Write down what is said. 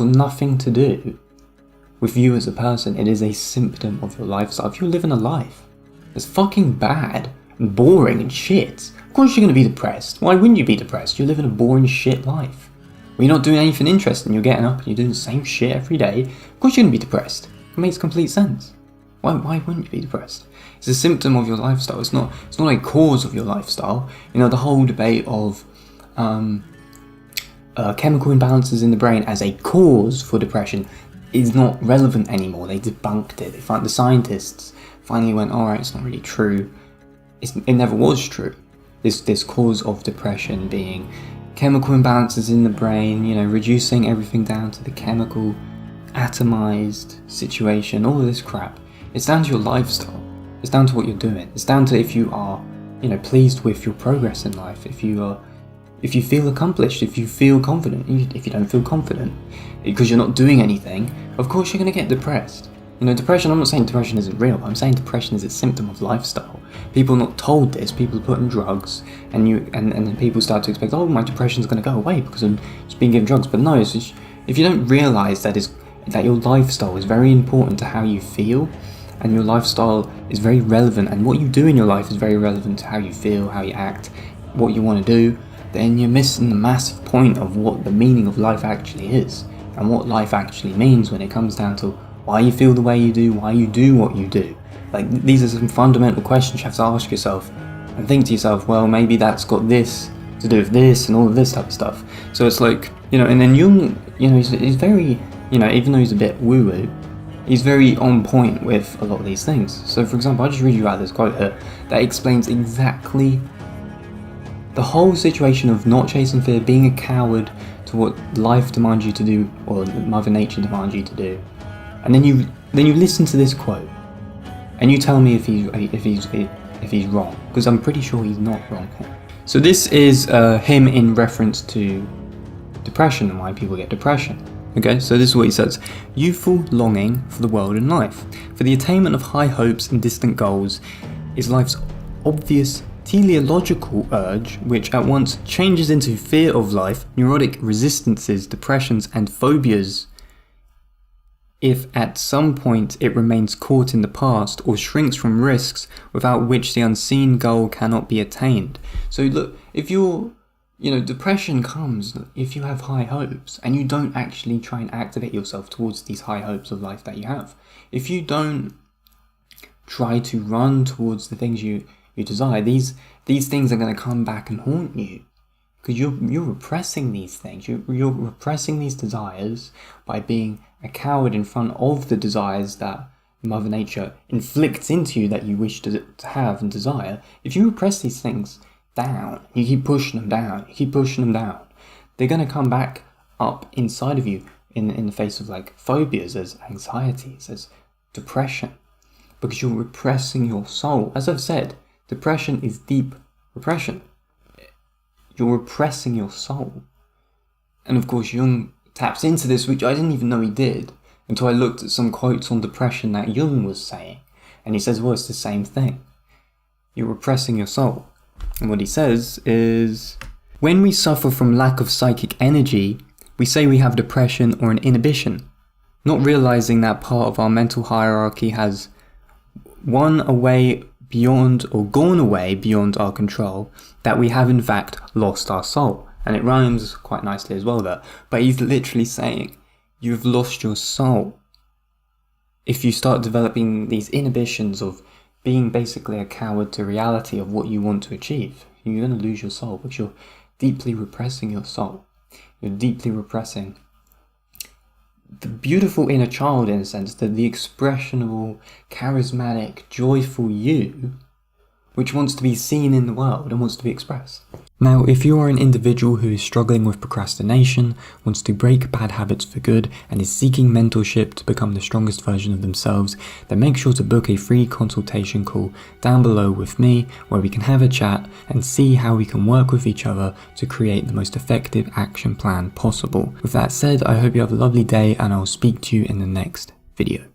got nothing to do with you as a person. It is a symptom of your lifestyle. If you're living a life that's fucking bad and boring and shit, of course you're going to be depressed. Why wouldn't you be depressed? You're living a boring shit life. When you're not doing anything interesting, you're getting up and you're doing the same shit every day, of course you're going to be depressed. It makes complete sense. Why wouldn't you be depressed? It's a symptom of your lifestyle. It's not a cause of your lifestyle. You know, the whole debate of chemical imbalances in the brain as a cause for depression is not relevant anymore. They debunked it. The scientists finally went, alright, it's not really true. It never was true. This cause of depression being chemical imbalances in the brain, you know, reducing everything down to the chemical, atomized situation, all of this crap. It's down to your lifestyle. It's down to what you're doing. It's down to if you are, you know, pleased with your progress in life, if you feel accomplished, if you feel confident. If you don't feel confident because you're not doing anything, of course you're going to get depressed. You know, depression, I'm not saying depression isn't real, I'm saying depression is a symptom of lifestyle. People are not told this, people are putting drugs, and then people start to expect, oh, my depression's going to go away because I'm just being given drugs. But no, it's just, if you don't realise that your lifestyle is very important to how you feel, and your lifestyle is very relevant, and what you do in your life is very relevant to how you feel, how you act, what you want to do, then you're missing the massive point of what the meaning of life actually is, and what life actually means when it comes down to why you feel the way you do, why you do what you do. Like, these are some fundamental questions you have to ask yourself, and think to yourself, well, maybe that's got this to do with this, and all of this type of stuff. So it's like, you know, and then Jung, you know, he's very, you know, even though he's a bit woo-woo, he's very on point with a lot of these things. So for example, I'll just read you out this quote here that explains exactly the whole situation of not chasing fear, being a coward to what life demands you to do, or Mother Nature demands you to do. And then you listen to this quote, and you tell me if he's wrong, because I'm pretty sure he's not wrong here. So this is him in reference to depression and why people get depression. Okay, so this is what he says. Youthful longing for the world and life, for the attainment of high hopes and distant goals, is life's obvious teleological urge, which at once changes into fear of life, neurotic resistances, depressions, and phobias, if at some point it remains caught in the past or shrinks from risks without which the unseen goal cannot be attained. So look, if you're, you know, depression comes if you have high hopes and you don't actually try and activate yourself towards these high hopes of life that you have. If you don't try to run towards the things you desire, these things are going to come back and haunt you, because you're repressing these things. You're repressing these desires by being a coward in front of the desires that Mother Nature inflicts into you that you wish to have and desire. If you repress these things down, you keep pushing them down, they're going to come back up inside of you in the face of like phobias, as anxieties, as depression, because you're repressing your soul. As I've said, depression is deep repression. You're repressing your soul. And of course Jung taps into this, which I didn't even know he did until I looked at some quotes on depression that Jung was saying, and he says, well, it's the same thing. You're repressing your soul. And what he says is, when we suffer from lack of psychic energy, we say we have depression or an inhibition, not realizing that part of our mental hierarchy has gone away beyond our control, that we have in fact lost our soul. And it rhymes quite nicely as well there. But he's literally saying, you've lost your soul. If you start developing these inhibitions of being basically a coward to reality of what you want to achieve, you're going to lose your soul, because you're deeply repressing your soul. You're deeply repressing the beautiful inner child, in a sense, that the expressionable, charismatic, joyful you, which wants to be seen in the world and wants to be expressed. Now, if you are an individual who is struggling with procrastination, wants to break bad habits for good, and is seeking mentorship to become the strongest version of themselves, then make sure to book a free consultation call down below with me, where we can have a chat and see how we can work with each other to create the most effective action plan possible. With that said, I hope you have a lovely day, and I'll speak to you in the next video.